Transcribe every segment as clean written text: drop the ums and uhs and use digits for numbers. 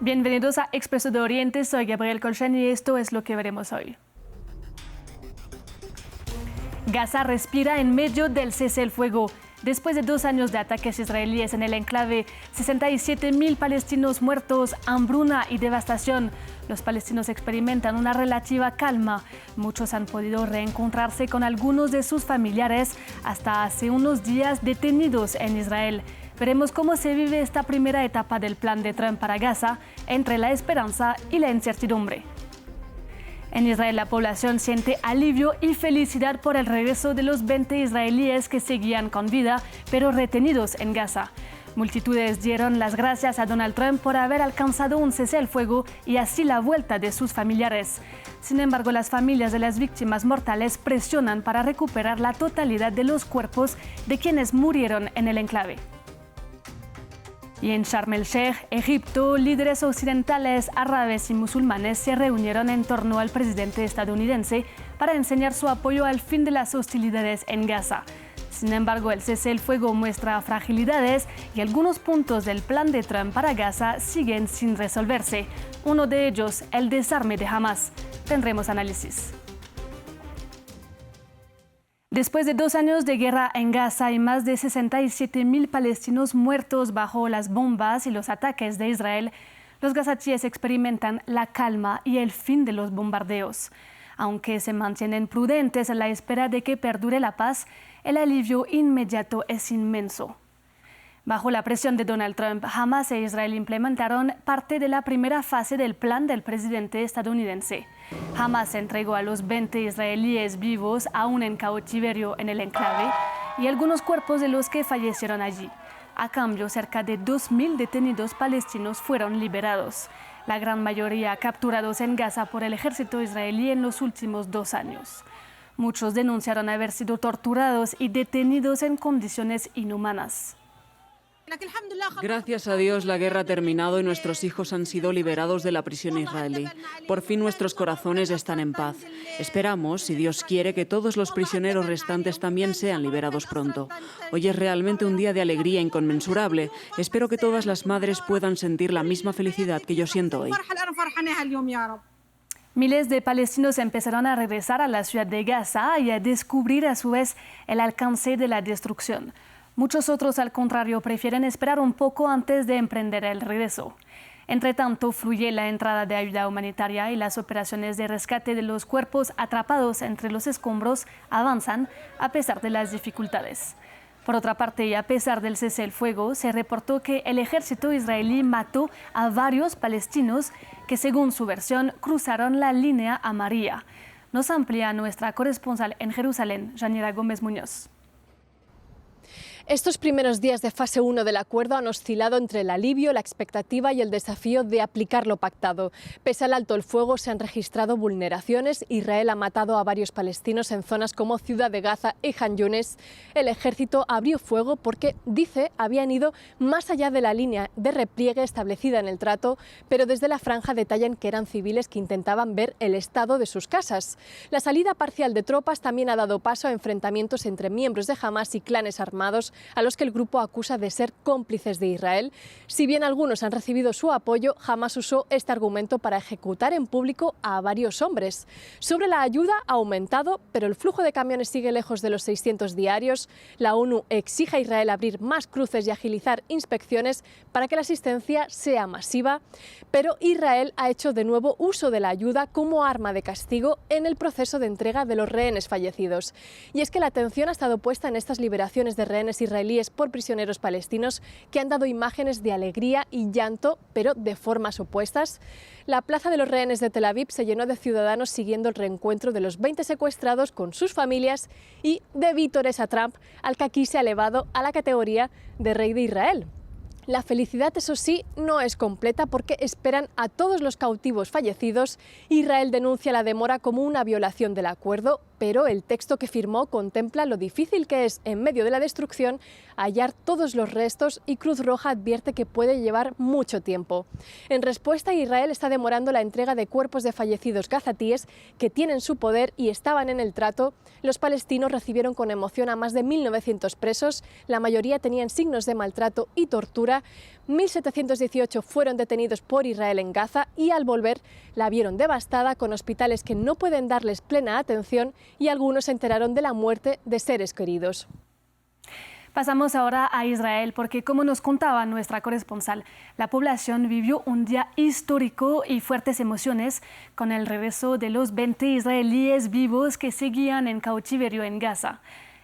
Bienvenidos a Expreso de Oriente, soy Gabriel Colchen y esto es lo que veremos hoy. Gaza respira en medio del cese el fuego. Después de 2 años de ataques israelíes en el enclave, 67.000 palestinos muertos, hambruna y devastación. Los palestinos experimentan una relativa calma. Muchos han podido reencontrarse con algunos de sus familiares hasta hace unos días detenidos en Israel. Veremos cómo se vive esta primera etapa del plan de Trump para Gaza, entre la esperanza y la incertidumbre. En Israel la población siente alivio y felicidad por el regreso de los 20 israelíes que seguían con vida, pero retenidos en Gaza. Multitudes dieron las gracias a Donald Trump por haber alcanzado un cese al fuego y así la vuelta de sus familiares. Sin embargo, las familias de las víctimas mortales presionan para recuperar la totalidad de los cuerpos de quienes murieron en el enclave. Y en Sharm el-Sheikh, Egipto, líderes occidentales, árabes y musulmanes se reunieron en torno al presidente estadounidense para enseñar su apoyo al fin de las hostilidades en Gaza. Sin embargo, el cese el fuego muestra fragilidades y algunos puntos del plan de Trump para Gaza siguen sin resolverse. Uno de ellos, el desarme de Hamas. Tendremos análisis. Después de 2 años de guerra en Gaza y más de 67.000 palestinos muertos bajo las bombas y los ataques de Israel, los gazatíes experimentan la calma y el fin de los bombardeos. Aunque se mantienen prudentes a la espera de que perdure la paz, el alivio inmediato es inmenso. Bajo la presión de Donald Trump, Hamas e Israel implementaron parte de la primera fase del plan del presidente estadounidense. Hamas entregó a los 20 israelíes vivos aún en cautiverio en el enclave y algunos cuerpos de los que fallecieron allí. A cambio, cerca de 2.000 detenidos palestinos fueron liberados, la gran mayoría capturados en Gaza por el ejército israelí en los últimos 2 años. Muchos denunciaron haber sido torturados y detenidos en condiciones inhumanas. Gracias a Dios la guerra ha terminado y nuestros hijos han sido liberados de la prisión israelí. Por fin nuestros corazones están en paz. Esperamos, si Dios quiere, que todos los prisioneros restantes también sean liberados pronto. Hoy es realmente un día de alegría inconmensurable. Espero que todas las madres puedan sentir la misma felicidad que yo siento hoy. Miles de palestinos empezaron a regresar a la ciudad de Gaza y a descubrir a su vez el alcance de la destrucción. Muchos otros, al contrario, prefieren esperar un poco antes de emprender el regreso. Entre tanto, fluye la entrada de ayuda humanitaria y las operaciones de rescate de los cuerpos atrapados entre los escombros avanzan a pesar de las dificultades. Por otra parte, y a pesar del cese el fuego, se reportó que el ejército israelí mató a varios palestinos que, según su versión, cruzaron la línea amarilla. Nos amplía nuestra corresponsal en Jerusalén, Yanira Gómez Muñoz. Estos primeros días de fase 1 del acuerdo han oscilado entre el alivio, la expectativa y el desafío de aplicar lo pactado. Pese al alto el fuego, se han registrado vulneraciones. Israel ha matado a varios palestinos en zonas como Ciudad de Gaza y Han Yunis. El ejército abrió fuego porque, dice, habían ido más allá de la línea de repliegue establecida en el trato, pero desde la franja detallan que eran civiles que intentaban ver el estado de sus casas. La salida parcial de tropas también ha dado paso a enfrentamientos entre miembros de Hamas y clanes armados, a los que el grupo acusa de ser cómplices de Israel. Si bien algunos han recibido su apoyo, Hamas usó este argumento para ejecutar en público a varios hombres. Sobre la ayuda ha aumentado, pero el flujo de camiones sigue lejos de los 600 diarios. La ONU exige a Israel abrir más cruces y agilizar inspecciones para que la asistencia sea masiva, pero Israel ha hecho de nuevo uso de la ayuda como arma de castigo en el proceso de entrega de los rehenes fallecidos. Y es que la atención ha estado puesta en estas liberaciones de rehenes israelíes por prisioneros palestinos que han dado imágenes de alegría y llanto, pero de formas opuestas. La plaza de los rehenes de Tel Aviv se llenó de ciudadanos siguiendo el reencuentro de los 20 secuestrados con sus familias y de vítores a Trump, al que aquí se ha elevado a la categoría de rey de Israel. La felicidad, eso sí, no es completa porque esperan a todos los cautivos fallecidos. Israel denuncia la demora como una violación del acuerdo, pero el texto que firmó contempla lo difícil que es, en medio de la destrucción, hallar todos los restos y Cruz Roja advierte que puede llevar mucho tiempo. En respuesta, Israel está demorando la entrega de cuerpos de fallecidos gazatíes que tienen su poder y estaban en el trato. Los palestinos recibieron con emoción a más de 1.900 presos, la mayoría tenían signos de maltrato y tortura frontera. 1.718 fueron detenidos por Israel en Gaza y al volver la vieron devastada, con hospitales que no pueden darles plena atención, y algunos se enteraron de la muerte de seres queridos. Pasamos ahora a Israel porque, como nos contaba nuestra corresponsal, la población vivió un día histórico y fuertes emociones con el regreso de los 20 israelíes vivos que seguían en cautiverio en Gaza.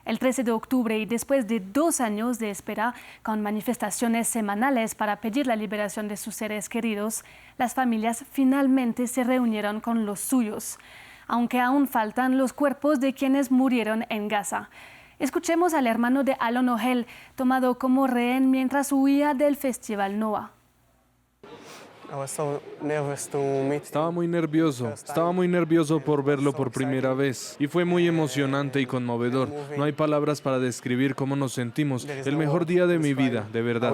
El 13 de octubre, y después de 2 años de espera, con manifestaciones semanales para pedir la liberación de sus seres queridos, las familias finalmente se reunieron con los suyos, aunque aún faltan los cuerpos de quienes murieron en Gaza. Escuchemos al hermano de Alon Ohel, tomado como rehén mientras huía del Festival Noah. Estaba muy nervioso por verlo por primera vez y fue muy emocionante y conmovedor. No hay palabras para describir cómo nos sentimos. El mejor día de mi vida, de verdad.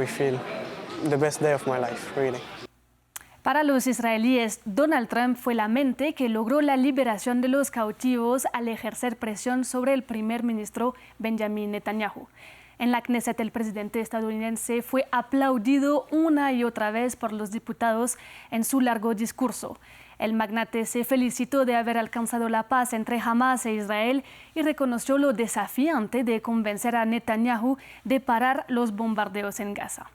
Para los israelíes, Donald Trump fue la mente que logró la liberación de los cautivos al ejercer presión sobre el primer ministro Benjamin Netanyahu. En la Knesset, el presidente estadounidense fue aplaudido una y otra vez por los diputados en su largo discurso. El magnate se felicitó de haber alcanzado la paz entre Hamas e Israel y reconoció lo desafiante de convencer a Netanyahu de parar los bombardeos en Gaza.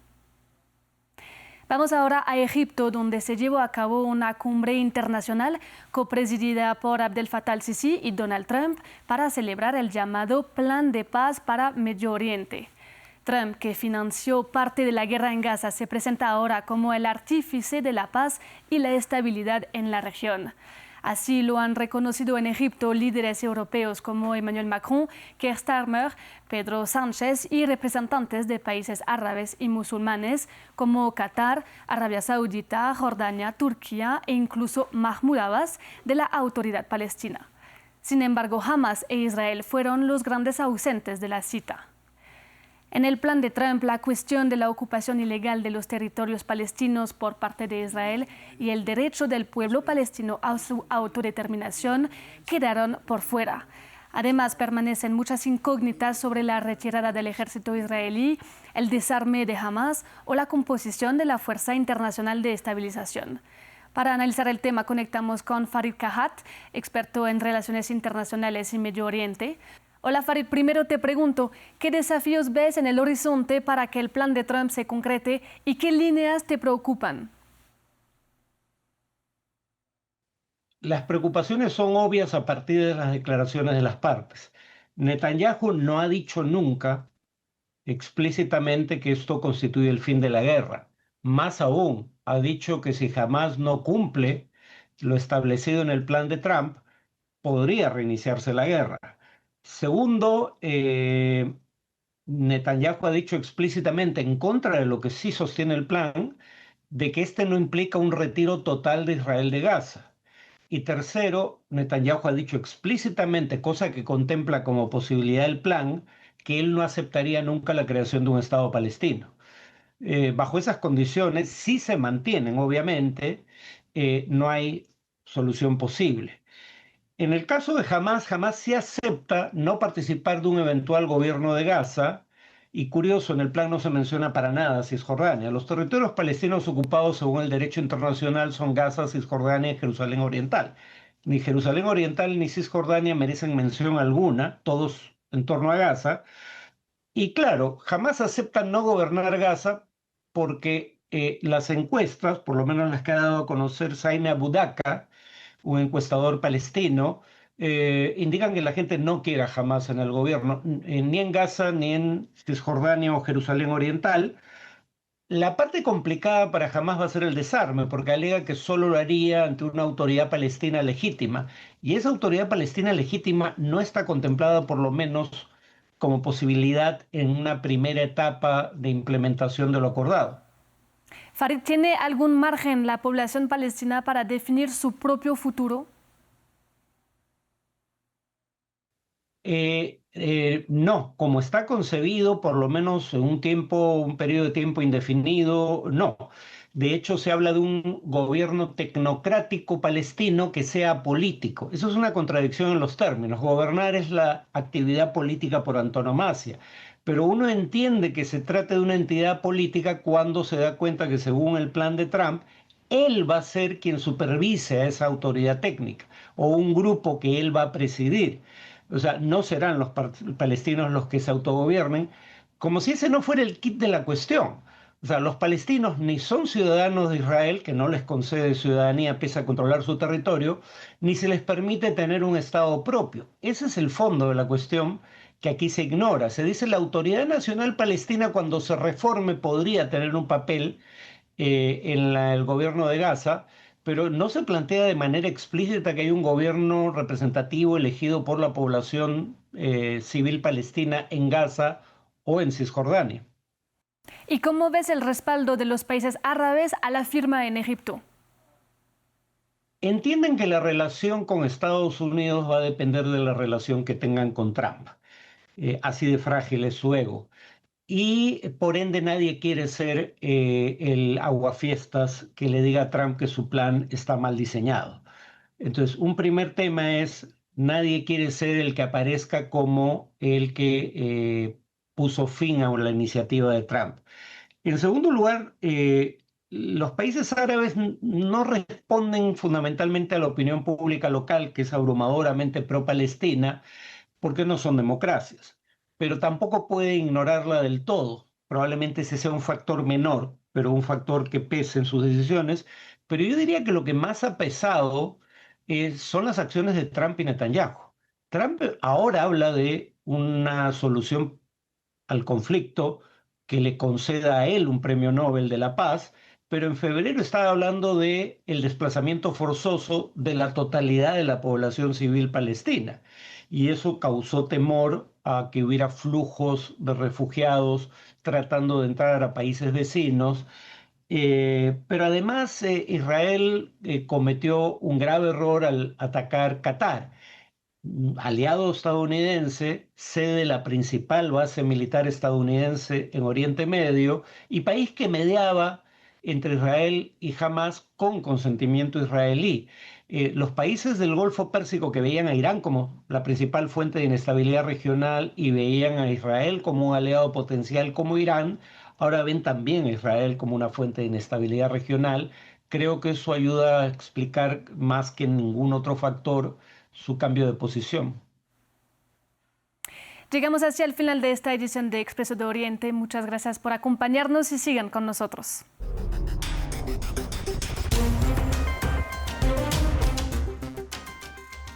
Vamos ahora a Egipto, donde se llevó a cabo una cumbre internacional copresidida por Abdel Fattah al-Sisi y Donald Trump para celebrar el llamado Plan de Paz para Medio Oriente. Trump, que financió parte de la guerra en Gaza, se presenta ahora como el artífice de la paz y la estabilidad en la región. Así lo han reconocido en Egipto líderes europeos como Emmanuel Macron, Keir Starmer, Pedro Sánchez y representantes de países árabes y musulmanes como Qatar, Arabia Saudita, Jordania, Turquía e incluso Mahmoud Abbas de la Autoridad Palestina. Sin embargo, Hamas e Israel fueron los grandes ausentes de la cita. En el plan de Trump, la cuestión de la ocupación ilegal de los territorios palestinos por parte de Israel y el derecho del pueblo palestino a su autodeterminación quedaron por fuera. Además, permanecen muchas incógnitas sobre la retirada del ejército israelí, el desarme de Hamas o la composición de la Fuerza Internacional de Estabilización. Para analizar el tema, conectamos con Farid Kahat, experto en relaciones internacionales y Medio Oriente. Hola Farid, primero te pregunto, ¿qué desafíos ves en el horizonte para que el plan de Trump se concrete y qué líneas te preocupan? Las preocupaciones son obvias a partir de las declaraciones de las partes. Netanyahu no ha dicho nunca explícitamente que esto constituye el fin de la guerra. Más aún, ha dicho que si Hamas no cumple lo establecido en el plan de Trump, podría reiniciarse la guerra. Segundo, Netanyahu ha dicho explícitamente, en contra de lo que sí sostiene el plan, de que este no implica un retiro total de Israel de Gaza. Y tercero, Netanyahu ha dicho explícitamente, cosa que contempla como posibilidad el plan, que él no aceptaría nunca la creación de un Estado palestino. Bajo esas condiciones, si se mantienen, obviamente, no hay solución posible. En el caso de Hamas sí acepta no participar de un eventual gobierno de Gaza, y curioso, en el plan no se menciona para nada Cisjordania. Los territorios palestinos ocupados según el derecho internacional son Gaza, Cisjordania y Jerusalén Oriental. Ni Jerusalén Oriental ni Cisjordania merecen mención alguna, todos en torno a Gaza. Y claro, Hamas acepta no gobernar Gaza porque las encuestas, por lo menos las que ha dado a conocer Saime Abu Daka, un encuestador palestino, indican que la gente no quiere jamás en el gobierno, ni en Gaza, ni en Cisjordania o Jerusalén Oriental. La parte complicada para Hamas va a ser el desarme, porque alega que solo lo haría ante una autoridad palestina legítima. Y esa autoridad palestina legítima no está contemplada, por lo menos, como posibilidad en una primera etapa de implementación de lo acordado. Farid, ¿tiene algún margen la población palestina para definir su propio futuro? No, como está concebido, por lo menos en un periodo de tiempo indefinido, no. De hecho, se habla de un gobierno tecnocrático palestino que sea político. Eso es una contradicción en los términos. Gobernar es la actividad política por antonomasia, pero uno entiende que se trata de una entidad política cuando se da cuenta que según el plan de Trump, él va a ser quien supervise a esa autoridad técnica o un grupo que él va a presidir. O sea, no serán los palestinos los que se autogobiernen, como si ese no fuera el kit de la cuestión. O sea, los palestinos ni son ciudadanos de Israel, que no les concede ciudadanía pese a controlar su territorio, ni se les permite tener un Estado propio. Ese es el fondo de la cuestión que aquí se ignora. Se dice la Autoridad Nacional Palestina cuando se reforme podría tener un papel en el gobierno de Gaza, pero no se plantea de manera explícita que hay un gobierno representativo elegido por la población civil palestina en Gaza o en Cisjordania. ¿Y cómo ves el respaldo de los países árabes a la firma en Egipto? Entienden que la relación con Estados Unidos va a depender de la relación que tengan con Trump. Así de frágil es su ego. Y por ende nadie quiere ser el aguafiestas que le diga a Trump que su plan está mal diseñado. Entonces, un primer tema es, nadie quiere ser el que aparezca como el que puso fin a la iniciativa de Trump. En segundo lugar, los países árabes no responden fundamentalmente a la opinión pública local, que es abrumadoramente pro-palestina, porque no son democracias, pero tampoco puede ignorarla del todo. Probablemente ese sea un factor menor, pero un factor que pese en sus decisiones. Pero yo diría que lo que más ha pesado son las acciones de Trump y Netanyahu. Trump ahora habla de una solución al conflicto que le conceda a él un premio Nobel de la Paz, pero en febrero estaba hablando de el desplazamiento forzoso de la totalidad de la población civil palestina. Y eso causó temor a que hubiera flujos de refugiados tratando de entrar a países vecinos. Pero además Israel cometió un grave error al atacar Qatar, aliado estadounidense, sede de la principal base militar estadounidense en Oriente Medio y país que mediaba entre Israel y Hamas con consentimiento israelí. Los países del Golfo Pérsico que veían a Irán como la principal fuente de inestabilidad regional y veían a Israel como un aliado potencial como Irán, ahora ven también a Israel como una fuente de inestabilidad regional. Creo que eso ayuda a explicar más que ningún otro factor su cambio de posición. Llegamos hacia el final de esta edición de Expreso de Oriente. Muchas gracias por acompañarnos y sigan con nosotros.